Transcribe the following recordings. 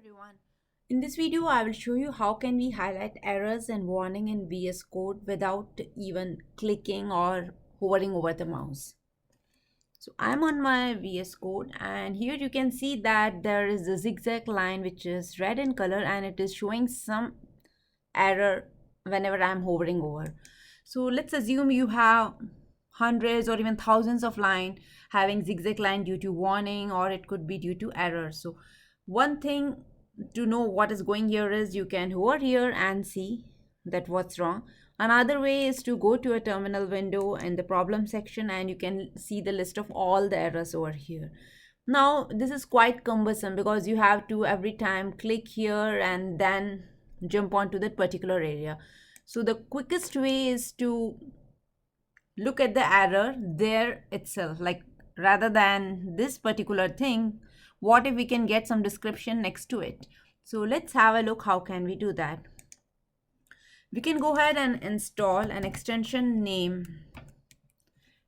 everyone. In this video, I will show you how can we highlight errors and warning in VS Code without even clicking or hovering over the mouse. So I'm on my VS Code and here you can see that there is a zigzag line which is red in color and it is showing some error whenever I'm hovering over. So let's assume you have hundreds or even thousands of line having zigzag line due to warning, or it could be due to error. So one thing to know what is going here is you can hover here and see that what's wrong. Another way is to go to a terminal window in the problem section and you can see the list of all the errors over here. Now this is quite cumbersome because you have to every time click here and then jump onto that particular area. So the quickest way is to look at the error there itself, like rather than this particular thing, what if we can get some description next to it? So let's have a look. How can we do that? We can go ahead and install an extension named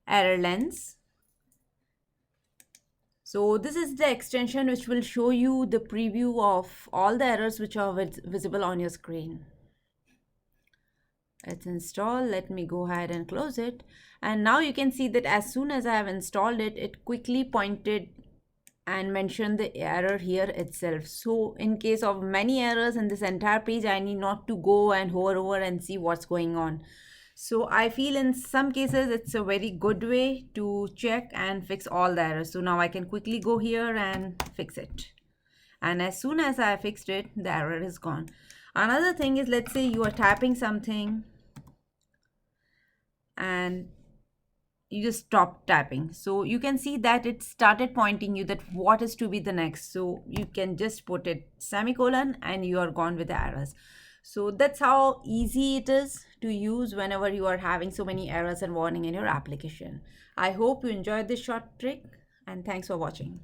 ErrorLens. So this is the extension which will show you the preview of all the errors which are visible on your screen. Let's install. Let me go ahead and close it. And now you can see that as soon as I have installed it, it quickly pointed and mentioned the error here itself. So in case of many errors in this entire page, I need not to go and hover over and see what's going on. So I feel in some cases it's a very good way to check and fix all the errors. So now I can quickly go here and fix it. And as soon as I fixed it, the error is gone. Another thing is, let's say you are typing something and you just stop typing. So you can see that it started pointing you that what is to be the next. So you can just put it semicolon and you are gone with the errors. So that's how easy it is to use whenever you are having so many errors and warning in your application. I hope you enjoyed this short trick and thanks for watching.